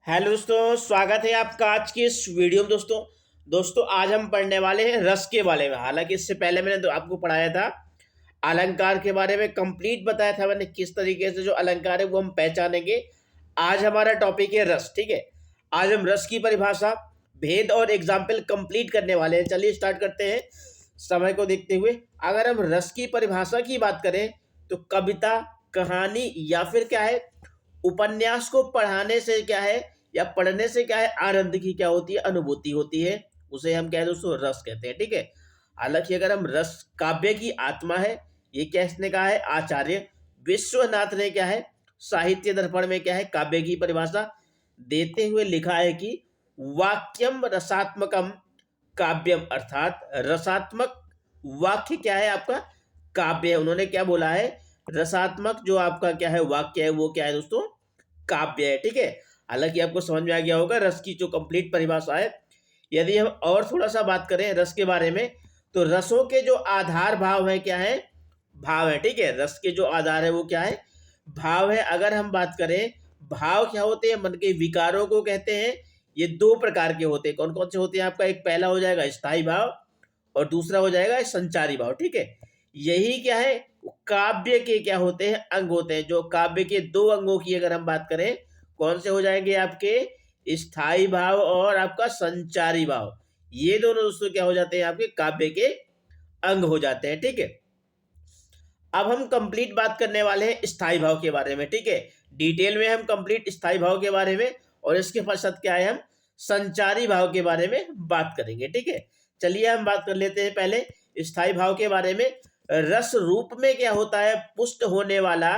Hello दोस्तों, स्वागत है आपका आज की इस वीडियो में। दोस्तों आज हम पढ़ने वाले हैं रस के बारे में। हालांकि इससे पहले मैंने तो आपको पढ़ाया था अलंकार के बारे में, कंप्लीट बताया था मैंने किस तरीके से जो अलंकार है वो हम पहचानेंगे। आज हमारा टॉपिक है रस। ठीक है, आज हम रस की परिभाषा, भेद और एग्जाम्पल कंप्लीट करने वाले हैं। चलिए स्टार्ट करते हैं समय को देखते हुए। अगर हम रस की परिभाषा की बात करें तो कविता, कहानी या फिर क्या है, उपन्यास को पढ़ाने से क्या है या पढ़ने से क्या है, आनंद की क्या होती है, अनुभूति होती है। उसे हम क्या है दोस्तों, रस कहते हैं। ठीक है, हालांकि अगर हम रस काव्य की आत्मा है, ये किसने कहा है, आचार्य विश्वनाथ ने क्या है, साहित्य दर्पण में क्या है, काव्य की परिभाषा देते हुए लिखा है कि वाक्यम रसात्मकम काव्यम, अर्थात रसात्मक वाक्य क्या है आपका, काव्य है। उन्होंने क्या बोला है, रसात्मक जो आपका क्या है वाक्य है वो क्या है दोस्तों, काव्य है। ठीक है, हालांकि आपको समझ में आ गया होगा रस की जो कंप्लीट परिभाषा है। यदि हम और थोड़ा सा बात करें रस के बारे में, तो रसों के जो आधार भाव है क्या है, भाव है। ठीक है, रस के जो आधार है वो क्या है, भाव है। अगर हम बात करें भाव क्या होते हैं, मन के विकारों को कहते हैं। ये दो प्रकार के होते हैं। कौन कौन से होते हैं आपका, एक पहला हो जाएगा स्थायी भाव और दूसरा हो जाएगा संचारी भाव। ठीक है, यही क्या है, काव्य के क्या होते हैं, अंग होते हैं। जो काव्य के दो अंगों की अगर हम बात करें, कौन से हो जाएंगे आपके, स्थायी भाव और आपका संचारी भाव। ये दोनों दोस्तों क्या हो जाते हैं, आपके काव्य के अंग हो जाते हैं। ठीक है, अब हम कंप्लीट बात करने वाले हैं स्थायी भाव के बारे में। ठीक है, डिटेल में हम कंप्लीट स्थायी भाव के बारे में और इसके पश्चात क्या है, हम संचारी भाव के बारे में बात करेंगे। ठीक है, चलिए हम बात कर लेते हैं पहले स्थायी भाव के बारे में। रस रूप में क्या होता है, पुष्ट होने वाला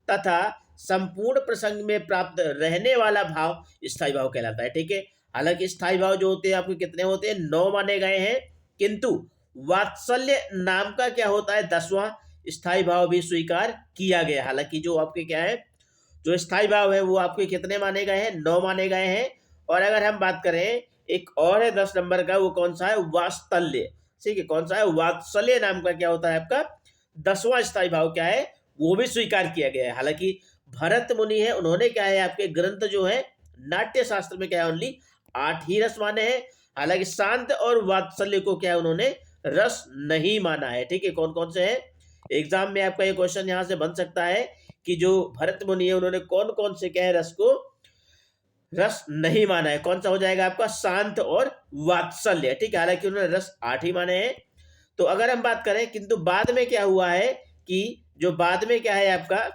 तथा संपूर्ण प्रसंग में प्राप्त रहने वाला भाव स्थायी भाव कहलाता है। ठीक है, हालांकि स्थायी भाव जो होते हैं आपके कितने होते हैं, 9 माने गए हैं, किंतु वात्सल्य नाम का क्या होता है, 10वां स्थायी भाव भी स्वीकार किया गया। हालांकि जो आपके क्या है, जो स्थायी भाव है वो आपके कितने माने गए हैं, 9 माने गए हैं। और अगर हम बात करें एक और है 10 नंबर का, वो कौन सा है, वात्सल्य। ठीक है, कौन सा है, वात्सल्य नाम का क्या होता है आपका 10वां स्थायी भाव क्या है, वो भी स्वीकार किया गया है। हालांकि भरत मुनि है, उन्होंने क्या है आपके ग्रंथ जो है नाट्य शास्त्र में क्या है, ओनली 8 ही रस माने हैं। हालांकि शांत और वात्सल्य को क्या है, उन्होंने रस नहीं माना है। ठीक है, कौन कौन से हैं, एग्जाम में आपका ये क्वेश्चन यहां से बन सकता है कि जो भरत मुनि है उन्होंने कौन कौन से क्या है रस को रस नहीं माना है। कौन सा हो जाएगा आपका, शांत और वात्सल्य। ठीक है, हालांकि उन्होंने रस 8 ही माने हैं। तो अगर हम बात करें, किंतु बाद में क्या हुआ है कि जो बाद में क्या है आपका,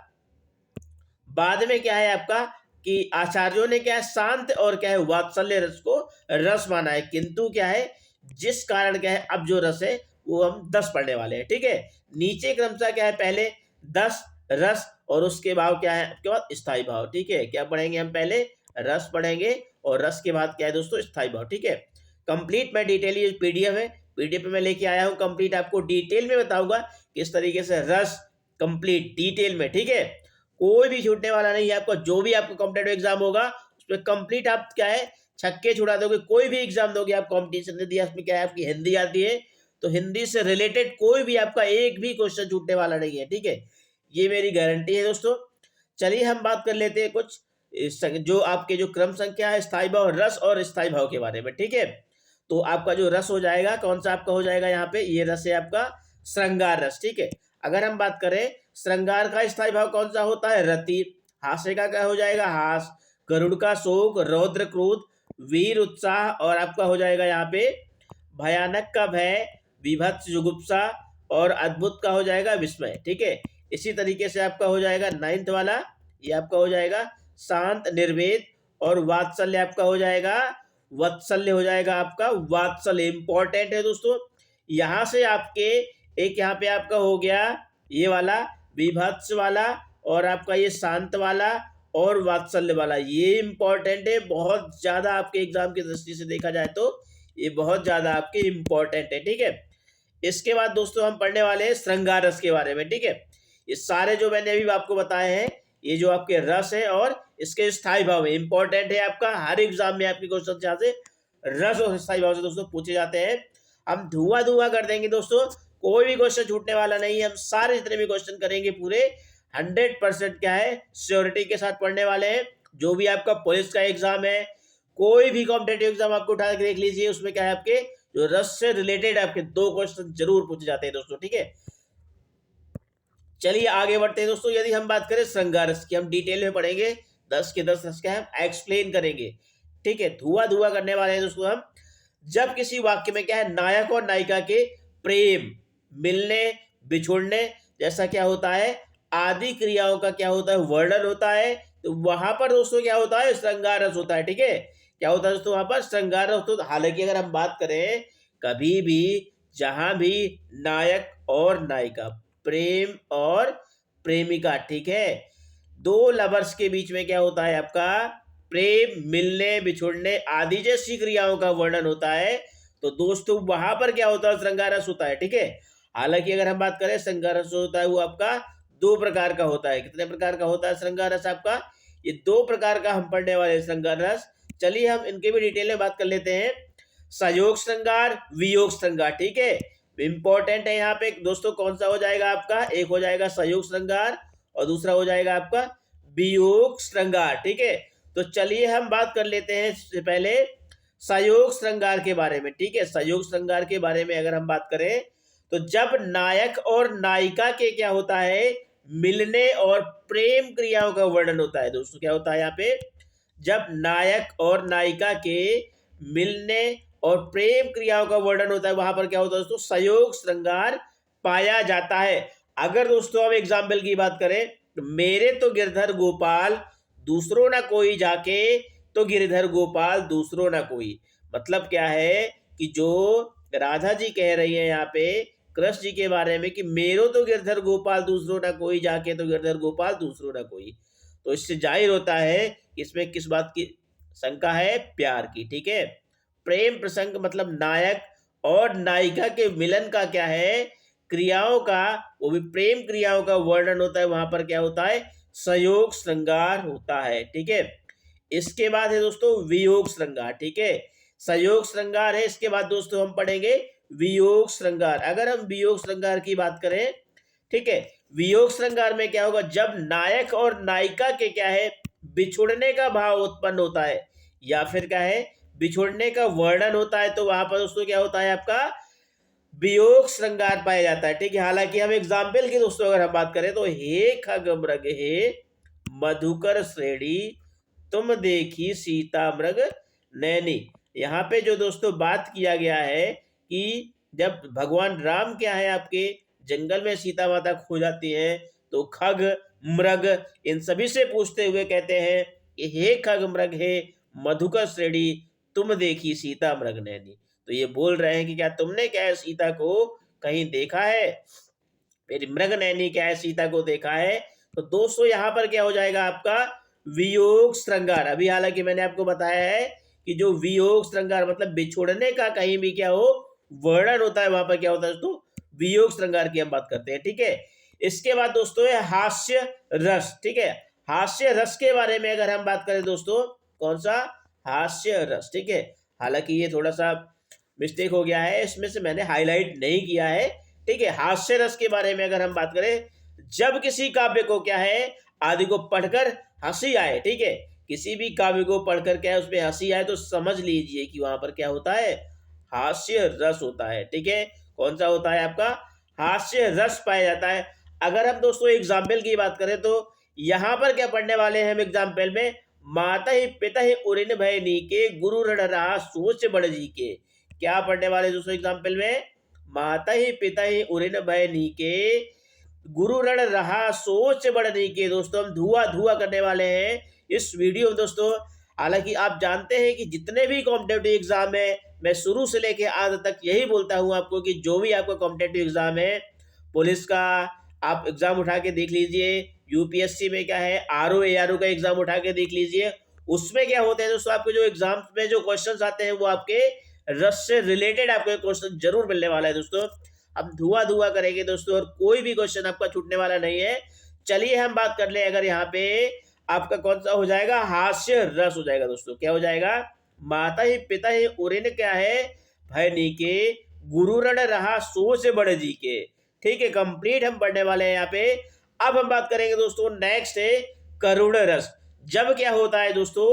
बाद में क्या है आपका कि आचार्यों ने क्या है शांत और क्या है वात्सल्य रस को रस माना है। किंतु क्या है, जिस कारण क्या है अब जो रस है वो हम 10 पढ़ने वाले हैं। ठीक है, नीचे क्रमशः क्या है, पहले 10 रस और उसके भाव क्या है, उसके बाद स्थायी भाव। ठीक है, क्या पढ़ेंगे हम, पहले रस पढ़ेंगे और रस के बाद क्या है दोस्तों, स्थायी भाव। ठीक है, कंप्लीट मैं डिटेल, ये पीडीएफ है, पीडीएफ में लेके आया हूं, कंप्लीट आपको डिटेल में बताऊंगा किस तरीके से रस कंप्लीट डिटेल में। ठीक है, कोई भी छूटने वाला नहीं है आपका। जो भी आपका कॉम्पिटेटिव एग्जाम होगा उसमें कंप्लीट आप क्या है छक्के छुड़ा दोगे। कोई भी एग्जाम दोगे आप, कॉम्पिटिशन ने दिया उसमें क्या है आपकी हिंदी आती है, तो हिंदी से रिलेटेड कोई भी आपका एक भी क्वेश्चन छूटने वाला नहीं है। ठीक है, ये मेरी गारंटी है दोस्तों। चलिए हम बात कर लेते हैं कुछ जो आपके जो क्रम संख्या है, स्थायी भाव, रस और स्थायी भाव के बारे में। ठीक है, तो आपका जो रस हो जाएगा, कौन सा आपका हो जाएगा, यहाँ पे ये रस है आपका श्रृंगार रस। ठीक है, अगर हम बात करें श्रृंगार का स्थायी भाव कौन सा होता है, रति। हास्य का क्या हो जाएगा, हास। गरुड़ का शोक, रौद्र क्रोध, वीर उत्साह और आपका हो जाएगा यहाँ पे भयानक का भय, विभत्स जुगुप्सा और अद्भुत का हो जाएगा विस्मय। ठीक है, इसी तरीके से आपका हो जाएगा 9th वाला, ये आपका हो जाएगा शांत निर्वेद और वात्सल्य आपका हो जाएगा, वत्सल्य हो जाएगा आपका वात्सल्य। इंपॉर्टेंट है दोस्तों, यहां से आपके एक यहाँ पे आपका हो गया ये वाला विभत्स वाला और आपका ये शांत वाला और वात्सल्य वाला, ये इंपॉर्टेंट है बहुत ज्यादा आपके एग्जाम की दृष्टि से देखा जाए तो ये बहुत ज्यादा आपके इंपॉर्टेंट है। ठीक है, इसके बाद दोस्तों हम पढ़ने वाले हैं श्रृंगार रस के बारे में। ठीक है, ये सारे जो मैंने अभी आपको बताए हैं, ये जो आपके रस है और इसके स्थायी भाव है, इंपॉर्टेंट है आपका। हर एग्जाम में आपके क्वेश्चन यहाँ से रस और स्थायी भाव से दोस्तों पूछे जाते हैं। हम धुआं धुआं कर देंगे दोस्तों, कोई भी क्वेश्चन छूटने वाला नहीं है। हम सारे जितने भी क्वेश्चन करेंगे पूरे 100% क्या है श्योरिटी के साथ पढ़ने वाले हैं। जो भी आपका पुलिस का एग्जाम है, कोई भी कॉम्पिटेटिव एग्जाम आपको उठा के देख लीजिए, उसमें क्या है आपके जो रस से रिलेटेड आपके 2 क्वेश्चन जरूर पूछे जाते हैं दोस्तों। ठीक है, चलिए आगे बढ़ते हैं दोस्तों। यदि हम बात करें श्रृंगार रस की, हम डिटेल में पढ़ेंगे, 10 के 10 रस क्या है हम एक्सप्लेन करेंगे। ठीक है, धुआं धुआं करने वाले हैं दोस्तों हम। जब किसी वाक्य में क्या है नायक और नायिका के प्रेम, मिलने, बिछुड़ने जैसा क्या होता है आदि क्रियाओं का क्या होता है वर्णन होता है, तो वहां पर दोस्तों क्या होता है श्रृंगार रस होता है। ठीक है, क्या होता है दोस्तों वहां पर श्रृंगार रस। तो हालांकि अगर हम बात करें कभी भी जहां भी नायक और नायिका, प्रेम और प्रेमिका, ठीक है, 2 लवर्स के बीच में क्या होता है आपका प्रेम, मिलने, बिछुड़ने आदि जैसी क्रियाओं का वर्णन होता है, तो दोस्तों वहां पर क्या होता है श्रृंगार रस होता है। ठीक है, हालांकि अगर हम बात करें श्रृंगार रस होता है वो आपका 2 प्रकार का होता है। कितने प्रकार का होता है श्रृंगार रस आपका? ये 2 प्रकार का हम पढ़ने वाले श्रृंगार रस। चलिए हम इनके भी डिटेल में बात कर लेते हैं। संयोग श्रृंगार, वियोग श्रृंगार। ठीक है, इंपॉर्टेंट है यहाँ पे दोस्तों, कौन सा हो जाएगा आपका? एक हो जाएगा संयोग श्रृंगार और दूसरा हो जाएगा आपका वियोग श्रृंगार। ठीक है, तो चलिए हम बात कर लेते हैं इससे पहले संयोग श्रृंगार के बारे में। ठीक है, संयोग श्रृंगार के बारे में अगर हम बात करें तो जब नायक और नायिका के क्या होता है मिलने और प्रेम क्रियाओं का वर्णन होता है दोस्तों। क्या होता है यहाँ पे? जब नायक और नायिका के मिलने और प्रेम क्रियाओं का वर्णन होता है वहां पर क्या होता है दोस्तों संयोग श्रृंगार पाया जाता है। अगर दोस्तों हम एग्जाम्पल की बात करें तो मेरे तो गिरधर गोपाल दूसरों ना कोई जाके, तो गिरधर गोपाल दूसरों ना कोई, मतलब क्या है कि जो राधा जी कह रही है यहाँ पे कृष्ण जी के बारे में कि मेरो तो गिरधर गोपाल दूसरों ना कोई जाके, तो गिरधर गोपाल दूसरों ना कोई, तो इससे जाहिर होता है इसमें किस बात की शंका है? प्यार की। ठीक है, प्रेम प्रसंग मतलब नायक और नायिका के मिलन का क्या है क्रियाओं का, वो भी प्रेम क्रियाओं का वर्णन होता है, वहां पर क्या होता है संयोग श्रृंगार होता है। ठीक है, इसके बाद है दोस्तों वियोग श्रृंगार। ठीक है, संयोग श्रृंगार है, इसके बाद दोस्तों हम पढ़ेंगे वियोग श्रृंगार। अगर हम वियोग श्रृंगार की बात करें, ठीक है, वियोग श्रृंगार में क्या होगा जब नायक और नायिका के क्या है बिछुड़ने का भाव उत्पन्न होता है या फिर क्या है बिछुड़ने का वर्णन होता है, तो वहां पर दोस्तों क्या होता है आपका वियोग श्रृंगार पाया जाता है। ठीक है, हालांकि हम एग्जाम्पल की दोस्तों अगर हम बात करें तो हे खग मृग हे मधुकर श्रेणी तुम देखी सीता मृग नैनी, यहाँ पे जो दोस्तों बात किया गया है कि जब भगवान राम क्या है आपके जंगल में सीता माता खो जाती है, तो खग मृग इन सभी से पूछते हुए कहते हैं कि हे खग मृग हे मधुकर श्रेणी तुम देखी सीता मृग नैनी, तो ये बोल रहे हैं कि क्या तुमने क्या है सीता को कहीं देखा है, मेरी मृग नैनी क्या है सीता को देखा है। तो दोस्तों यहाँ पर क्या हो जाएगा आपका वियोग श्रृंगार। अभी हालांकि मैंने आपको बताया है कि जो वियोग श्रृंगार मतलब बिछोड़ने का कहीं भी क्या हो वर्णन होता है, वहां पर क्या होता है दोस्तों वियोग श्रृंगार की हम बात करते हैं। ठीक है, इसके बाद दोस्तों है हास्य रस। ठीक है, हास्य रस के बारे में अगर हम बात करें दोस्तों, कौन सा? हास्य रस। ठीक है, हालांकि ये थोड़ा सा मिस्टेक हो गया है, इसमें से मैंने हाईलाइट नहीं किया है। ठीक है, हास्य रस के बारे में अगर हम बात करें, जब किसी काव्य को क्या है आदि को पढ़कर हंसी आए, ठीक है, किसी भी काव्य को पढ़कर क्या है उसमें हंसी आए, तो समझ लीजिए कि वहां पर क्या होता है हास्य रस होता है। ठीक है, कौन सा होता है आपका हास्य रस पाया जाता है। अगर हम दोस्तों एग्जाम्पल की बात करें तो यहाँ पर क्या पढ़ने वाले हैं हम एग्जाम्पल में, माता ही पिता ही उरिन भय नीके गुरु रण रहा सोच बड़ जी के, क्या पढ़ने वाले दोस्तों एग्जाम्पल में, माता ही पिता ही उरिन भय नीके गुरु रण रहा सोच बड़ नीके। दोस्तों हम धुआं धुआं करने वाले हैं इस वीडियो में दोस्तों। हालांकि आप जानते हैं कि जितने भी कॉम्पिटेटिव एग्जाम है मैं शुरू से लेके आज तक यही बोलता हूं आपको कि जो भी आपका कॉम्पिटेटिव एग्जाम है, पुलिस का आप एग्जाम उठा के देख लीजिए, यूपीएससी में क्या है आरओ का एग्जाम उठा के देख लीजिए, उसमें क्या होते हैं दोस्तों आपके जो एग्जाम में जो क्वेश्चन आते हैं वो आपके रस से रिलेटेड आपको क्वेश्चन जरूर मिलने वाला है दोस्तों। अब धुआं धुआं करेंगे दोस्तों और कोई भी क्वेश्चन आपका छूटने वाला नहीं है। चलिए हम बात कर ले, अगर यहाँ पे आपका कौन सा हो जाएगा हास्य रस हो जाएगा दोस्तों। क्या हो जाएगा? माता ही पिता ही उरिन क्या है भय नीके गुरु रण रहा सोच बड़ जी के। ठीक है, कंप्लीट हम पढ़ने वाले हैं यहाँ पे। अब हम बात करेंगे दोस्तों नेक्स्ट है करुण रस। जब क्या होता है दोस्तों,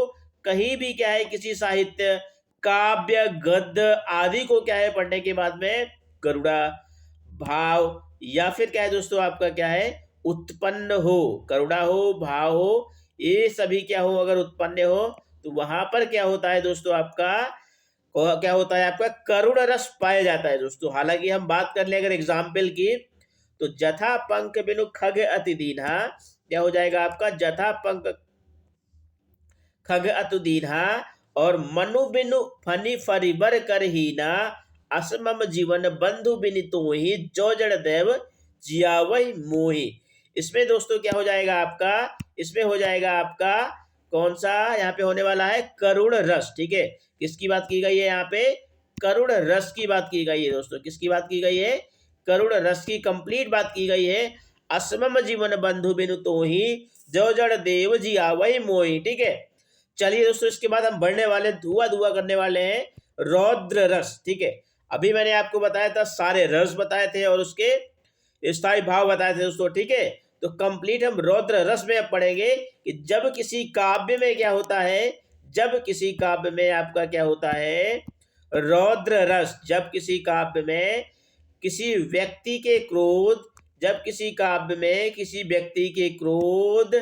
कहीं भी क्या है किसी साहित्य, काव्य, गद्य आदि को क्या है पढ़ने के बाद में करुणा भाव या फिर क्या है दोस्तों आपका क्या है उत्पन्न हो, करुणा हो, भाव हो, ये सभी क्या हो अगर उत्पन्न हो तो वहां पर क्या होता है दोस्तों आपका क्या होता है आपका करुण रस पाया जाता है दोस्तों। हालांकि हम बात कर ले अगर एग्जाम्पल की, तो जथा पंख बिनु खग अति दीन्हा, क्या हो जाएगा आपका जथा पंख खग अतु दीन्हा, और मनु बिनु फनी फरिबर कर हीना, असमम जीवन बंधु बिनि तोहि, जो जड़ देव जियावहि मोहि। इसमें दोस्तों क्या हो जाएगा आपका, इसमें हो जाएगा आपका कौन सा यहाँ पे होने वाला है करुण रस। ठीक है, किसकी बात की गई है यहाँ पे, करुण रस की बात की गई है दोस्तों। किसकी बात की गई है, करुण रस की कंप्लीट बात की गई है। असमम जीवन बंधु बिनु तोहि, जो जड़ देव जियावहि मोहि। ठीक है, चलिए दोस्तों इसके बाद हम बढ़ने वाले धुआं धुआं करने वाले हैं रौद्र रस। ठीक है, अभी मैंने आपको बताया था सारे रस बताए थे और उसके स्थायी भाव बताए थे दोस्तों। ठीक है, तो कंप्लीट हम रौद्र रस में अब पढ़ेंगे कि जब किसी काव्य में क्या होता है, जब किसी काव्य में आपका क्या होता है रौद्र रस, जब किसी काव्य में किसी व्यक्ति के क्रोध, जब किसी काव्य में किसी व्यक्ति के क्रोध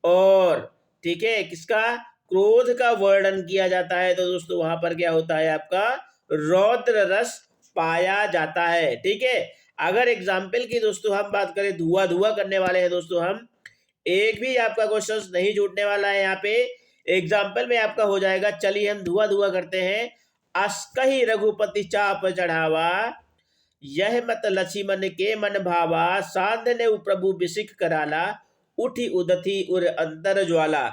और ठीक है किसका क्रोध का वर्णन किया जाता है, तो दोस्तों वहां पर क्या होता है आपका रौद्र रस पाया जाता है। ठीक है, अगर एग्जाम्पल की दोस्तों हम बात करें, धुआं धुआं करने वाले हैं दोस्तों हम, एक भी आपका क्वेश्चन नहीं छूटने वाला है यहाँ पे। एग्जाम्पल में आपका हो जाएगा, चलिए हम धुआं धुआं करते हैं। अस्कहि रघुपति चाप चढ़ावा, यह मत लक्ष्मण के मन भावा, सांध ने प्रभु बिसिक कराला, उठी उदथी उर अंतर ज्वाला।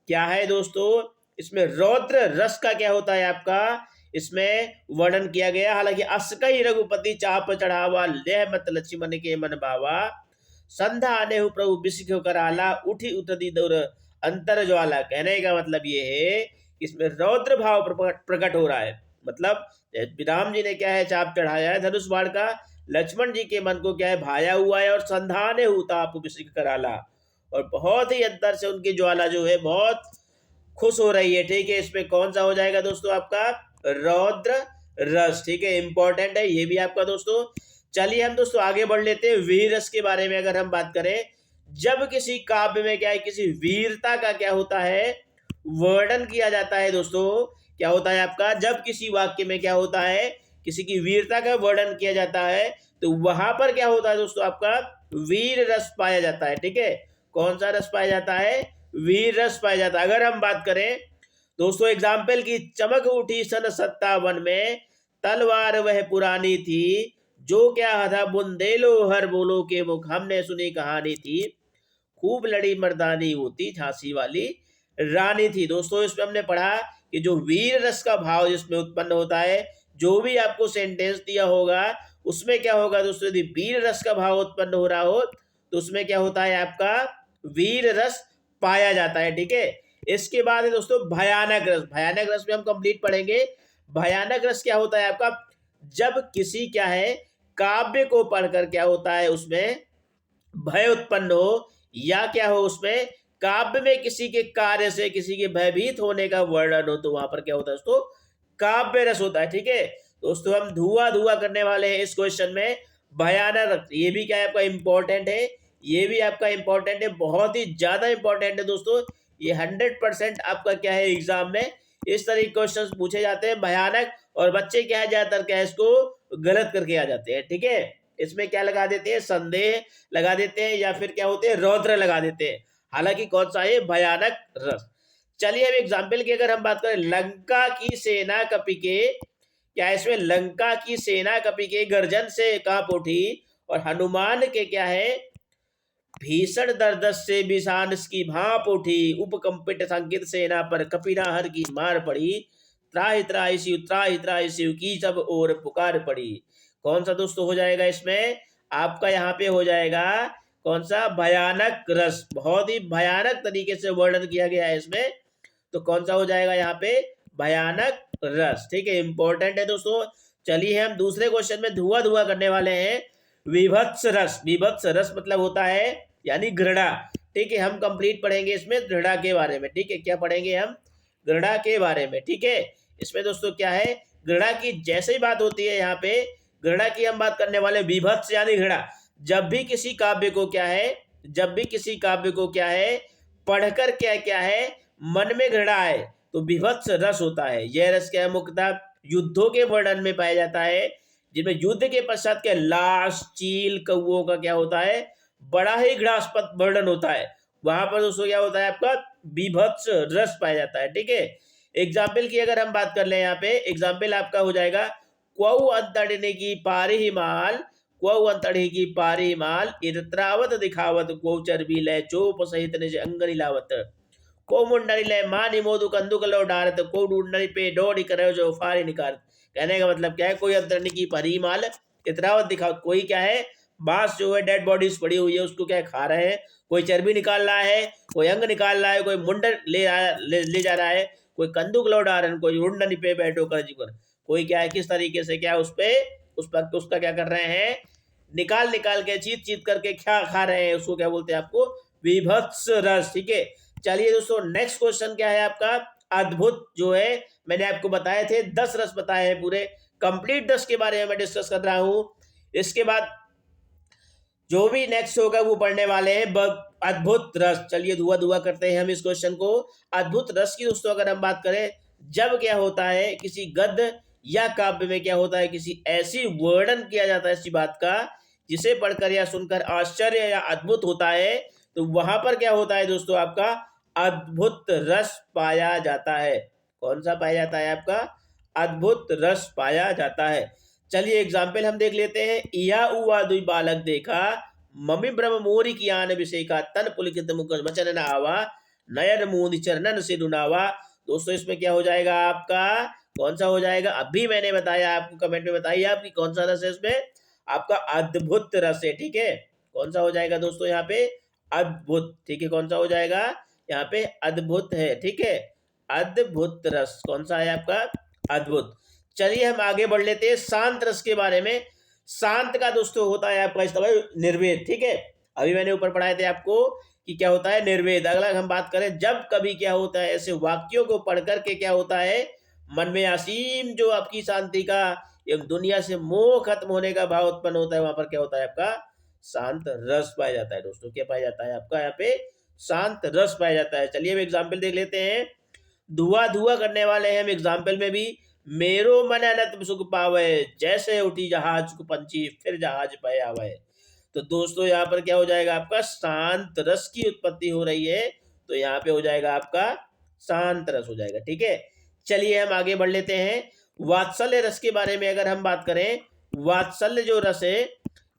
क्या है दोस्तों, इसमें रौद्र रस का क्या होता है आपका इसमें वर्णन किया गया। हालांकि अस्कहि रघुपति चाप चढ़ावा, लेह मत लक्ष्मण के मन भावा, संधा आने हो प्रभु बिसिक कराला, उठी उतरी दौर अंतर ज्वाला। कहने का मतलब ये है इसमें रौद्र भाव प्रकट हो रहा है। मतलब राम जी ने क्या है चाप चढ़ाया है धनुष बाण का, लक्ष्मण जी के मन को क्या है भाया हुआ है, और संधाने हुता आप बिसिक कराला, और बहुत ही अंतर से उनकी ज्वाला जो है बहुत खुश हो रही है। ठीक है, इसमें कौन सा हो जाएगा दोस्तों आपका रौद्र रस। ठीक है, इंपॉर्टेंट है ये भी आपका दोस्तों। चलिए हम दोस्तों आगे बढ़ लेते हैं वीर रस के बारे में। अगर हम बात करें, जब किसी काव्य में क्या है किसी वीरता का क्या होता है वर्णन किया जाता है दोस्तों, क्या होता है आपका जब किसी वाक्य में क्या होता है किसी की वीरता का वर्णन किया जाता है, तो वहां पर क्या होता है दोस्तों आपका वीर रस पाया जाता है। ठीक है, कौन सा रस पाया जाता है, वीर रस पाया जाता है। अगर हम बात करें दोस्तों एग्जाम्पल की, चमक उठी सन 57 में, तलवार वह पुरानी थी, जो क्या था बुंदेलो हर बोलो के मुख, हमने सुनी कहानी थी, खूब लड़ी मर्दानी होती झांसी वाली रानी थी। दोस्तों इसमें हमने पढ़ा कि जो वीर रस का भाव जिसमें उत्पन्न होता है, जो भी आपको सेंटेंस दिया होगा उसमें क्या होगा दोस्तों, यदि वीर रस का भाव उत्पन्न हो रहा हो तो उसमें क्या होता है आपका वीर रस पाया जाता है। ठीक है, इसके बाद है दोस्तों भयानक रस। भयानक रस में हम कंप्लीट पढ़ेंगे। भयानक रस क्या होता है आपका, जब किसी क्या है काव्य को पढ़कर क्या होता है उसमें भय उत्पन्न हो, या क्या हो उसमें काव्य में किसी के कार्य से किसी के भयभीत होने का वर्णन हो, तो वहां पर क्या होता है उसको काव्य रस होता है। ठीक है दोस्तों, हम धुआं धुआं करने वाले हैं इस क्वेश्चन में भयानक रस। ये भी क्या है आपका इंपॉर्टेंट है, ये भी आपका इंपॉर्टेंट है, बहुत ही ज्यादा इंपॉर्टेंट है दोस्तों। ये 100% आपका क्या है एग्जाम में इस तरह के क्वेश्चन पूछे जाते हैं भयानक, और बच्चे क्या है ज्यादातर क्या है इसको गलत करके आ जाते हैं। ठीक है, इसमें क्या लगा देते हैं संदेह लगा देते हैं, या फिर क्या होते हैं रौद्र लगा देते हैं। हालांकि कौन सा है भयानक रस। चलिए अब एग्जाम्पल की अगर हम बात करें, लंका की सेना कपि के, क्या इसमें लंका की सेना कपि के गर्जन से कांप उठी, और हनुमान के क्या है भीषण दर्द से बिसान की भाप उठी, उपकंपित संकित सेना पर कपिनाहर की मार पड़ी, त्राहि त्राहि शिव त्राहि त्राहि शिव की सब और पुकार पड़ी। कौन सा दोस्तों हो जाएगा इसमें आपका यहाँ पे हो जाएगा कौन सा भयानक रस। बहुत ही भयानक तरीके से वर्णन किया गया है इसमें, तो कौन सा हो जाएगा यहाँ पे भयानक रस। ठीक है, इंपॉर्टेंट है दोस्तों। चलिए हम दूसरे क्वेश्चन में धुआं धुआं करने वाले हैं विभत्स रस। विभत्स रस मतलब होता है यानी घृणा, ठीक है। हम कंप्लीट पढ़ेंगे इसमें दृढ़ा के बारे में, ठीक है। क्या पढ़ेंगे हम? दृढ़ा के बारे में, ठीक है। इसमें दोस्तों क्या है, गृणा की जैसे ही बात होती है यहाँ पे, गृणा की हम बात करने वाले, विभत्स यानी घृणा। जब भी किसी काव्य को क्या है, जब भी किसी काव्य को क्या है, पढ़कर क्या क्या है, मन में घृणा आए, तो विभत्स रस होता है। यह रस क्या है, मुख्यतः युद्धों के वर्णन में पाया जाता है, जिनमें युद्ध के पश्चात के लाश, चील, कौओं का क्या होता है, बड़ा ही घृणास्पद वर्णन होता है। वहां पर दोस्तों क्या होता है, आपका विभत्स रस पाया जाता है, ठीक है। एग्जाम्पल की अगर हम बात कर ले, यहाँ पे एग्जाम्पल आपका हो जाएगा, क्वौ अंतड़ने की पारी माल, क्वौ अंतड़े की पारी माल, इत्रावत दिखावत, क्वौ चरबी लय चोप सहित निज अंग नीलावत, को मुंडरी लय मां निमोदु कंदुक लो डारत, को डूडनरी पे डोरी करे जो फारी निकारत। कहने का मतलब क्या है, कोई अंतड़ने की पारी माल, इत्रावत दिखावत, कोई क्या है, बांस जो है डेड बॉडीज पड़ी हुई है उसको क्या खा रहे हैं, कोई चर्बी निकाल रहा है, कोई अंग निकाल रहा है, कोई मुंडन ले जा रहा है, कोई कंदुक लौट आ रहा है, कोई उड़नी पे बैठो कर जीवन, कोई क्या है, किस तरीके से क्या उस पर उसका क्या कर रहे हैं, निकाल निकाल के चीत चीत करके क्या खा रहे हैं, उसको क्या बोलते हैं, आपको विभत्स रस, ठीक है। चलिए दोस्तों, नेक्स्ट क्वेश्चन क्या है आपका, अद्भुत जो है, मैंने आपको बताए थे 10 रस बताए हैं पूरे, कंप्लीट 10 के बारे में मैं डिस्कस कर रहा हूं। इसके बाद जो भी नेक्स्ट होगा वो पढ़ने वाले हैं अद्भुत रस। चलिए धुआ धुआ करते हैं हम इस क्वेश्चन को। अद्भुत रस की दोस्तों अगर हम बात करें, जब क्या होता है, किसी गद्य या काव्य में क्या होता है, किसी ऐसी वर्णन किया जाता है ऐसी बात का, जिसे पढ़कर या सुनकर आश्चर्य या अद्भुत होता है, तो वहां पर क्या होता है दोस्तों, आपका अद्भुत रस पाया जाता है। कौन सा पाया जाता है, आपका अद्भुत रस पाया जाता है। चलिए एग्जाम्पल हम देख लेते हैं। इया उआ दुई बालक देखा, मम्मी ब्रह्म मोरी की आन विषय का, तन पुलकित मुख वचन न आवा, नयन मूंद चरणन से डुनावा। दोस्तों इसमें क्या हो जाएगा आपका, कौन सा हो जाएगा, अभी मैंने बताया आपको, कमेंट में बताइए आपकी कौन सा रस है, इसमें आपका अद्भुत रस है, ठीक है। कौन सा हो जाएगा दोस्तों यहाँ पे, अद्भुत, ठीक है। कौन सा हो जाएगा यहाँ पे, अद्भुत है, ठीक है। अद्भुत रस कौन सा है आपका, अद्भुत। चलिए हम आगे बढ़ लेते हैं शांत रस के बारे में। शांत का दोस्तों होता है आपका इस्तेमाल निर्वेद, ठीक है। अभी मैंने ऊपर पढ़ाए थे आपको कि क्या होता है निर्वेद। अगला हम बात करें, जब कभी क्या होता है, ऐसे वाक्यों को पढ़ करके क्या होता है, मन में असीम जो आपकी शांति का, एक दुनिया से मोह खत्म होने का भाव उत्पन्न होता है, वहां पर क्या होता है, आपका शांत रस पाया जाता है दोस्तों। क्या पाया जाता है आपका यहाँ पे, शांत रस पाया जाता है। चलिए हम एग्जाम्पल देख लेते हैं। धुआ धुआ करने वाले हैं हम एग्जाम्पल में भी। मेरो मन अनत सुख पावे, जैसे उठी जहाज को पंछी फिर जहाज पे आवे। तो दोस्तों यहाँ पर क्या हो जाएगा, आपका शांत रस की उत्पत्ति हो रही है, तो यहाँ पे हो जाएगा आपका शांत रस हो जाएगा, ठीक है। चलिए हम आगे बढ़ लेते हैं। वात्सल्य रस के बारे में अगर हम बात करें, वात्सल्य जो रस है,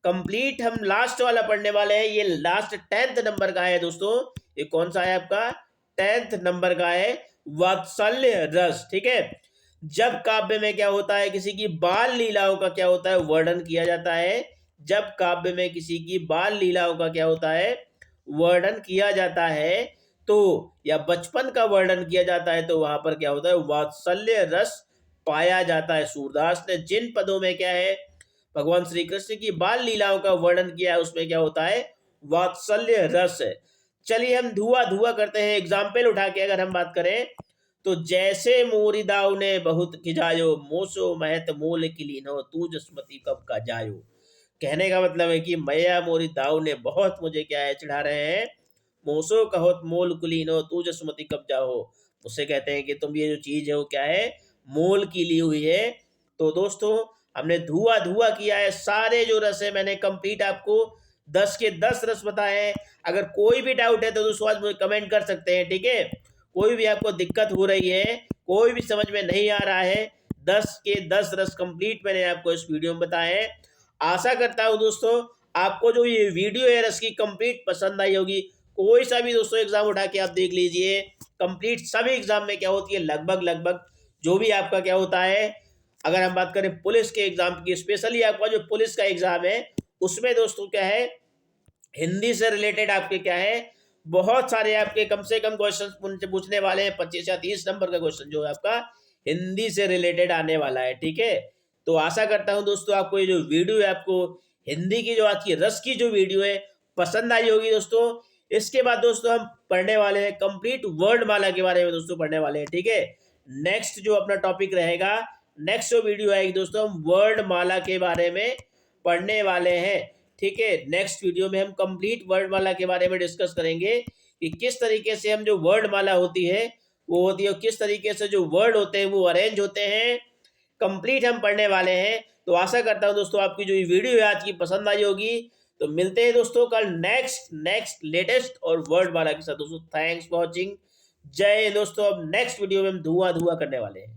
कंप्लीट हम लास्ट वाला पढ़ने वाले हैं। ये लास्ट 10th नंबर का है दोस्तों। ये कौन सा है आपका, 10th नंबर का है, वात्सल्य रस, ठीक है। जब काव्य में क्या होता है, किसी की बाल लीलाओं का क्या होता है, वर्णन किया जाता है। जब काव्य में किसी की बाल लीलाओं का क्या होता है, वर्णन किया जाता है, तो या बचपन का वर्णन किया जाता है, तो वहां पर क्या होता है, वात्सल्य रस पाया जाता है। सूरदास ने जिन पदों में क्या है, भगवान श्री कृष्ण की बाल लीलाओं का वर्णन किया है, उसमें क्या होता है, वात्सल्य रस है। चलिए हम धुआ धुआ करते हैं। एग्जाम्पल उठा के अगर हम बात करें, तो जैसे मोरी दाऊ ने बहुत खिजायो, मोसो महत मोल किलीनो, तू जसमती कब का जायो। कहने का मतलब है कि मैया मोरी दाऊ ने बहुत मुझे क्या है, चिढ़ा रहे हैं। मोसो कहोत मोल कुलीनो, तू जसमती कब जाओ। उससे कहते हैं कि तुम ये जो चीज है वो क्या है, मोल की ली हुई है। तो दोस्तों हमने धुआ धुआ किया है, सारे जो रस है मैंने कंप्लीट आपको 10 के 10 रस बताए हैं। अगर कोई भी डाउट है तो दोस्तों आज मुझे कमेंट कर सकते हैं, ठीक है। कोई भी आपको दिक्कत हो रही है, कोई भी समझ में नहीं आ रहा है, 10 के 10 रस कंप्लीट मैंने आपको इस वीडियो में बताए हैं। आशा करता हूं दोस्तों आपको जो ये वीडियो है रस की कंप्लीट पसंद आई होगी। कोई सा भी दोस्तों एग्जाम उठा के आप देख लीजिए, कंप्लीट सभी एग्जाम में क्या होती है, लगभग लगभग जो भी आपका क्या होता है, अगर हम बात करें पुलिस के एग्जाम की, स्पेशली आपका जो पुलिस का एग्जाम है, उसमें दोस्तों क्या है, हिंदी से रिलेटेड आपके क्या है, बहुत सारे आपके कम से कम क्वेश्चन पूछने वाले हैं। 25 या 30 नंबर का क्वेश्चन जो है आपका हिंदी से रिलेटेड आने वाला है, ठीक है। तो आशा करता हूं दोस्तों आपको ये जो वीडियो है, आपको हिंदी की जो आज की रस की जो वीडियो है पसंद आई होगी दोस्तों। इसके बाद दोस्तों हम पढ़ने वाले हैं कंप्लीट वर्णमाला के बारे में दोस्तों पढ़ने वाले हैं, ठीक है। नेक्स्ट जो अपना टॉपिक रहेगा, नेक्स्ट जो वीडियो आएगी दोस्तों, हम वर्णमाला के बारे में पढ़ने वाले हैं, ठीक है। नेक्स्ट वीडियो में हम कंप्लीट वर्णमाला के बारे में डिस्कस करेंगे कि किस तरीके से हम जो वर्णमाला होती है वो होती है, किस तरीके से जो वर्ड होते हैं वो अरेंज होते हैं, कंप्लीट हम पढ़ने वाले हैं। तो आशा करता हूं दोस्तों आपकी जो ये वीडियो है आज की पसंद आई होगी। तो मिलते हैं दोस्तों कल नेक्स्ट लेटेस्ट और वर्ड वाला के साथ दोस्तों। Thanks for watching. जय दोस्तों। अब नेक्स्ट वीडियो में हम धुआं करने वाले हैं।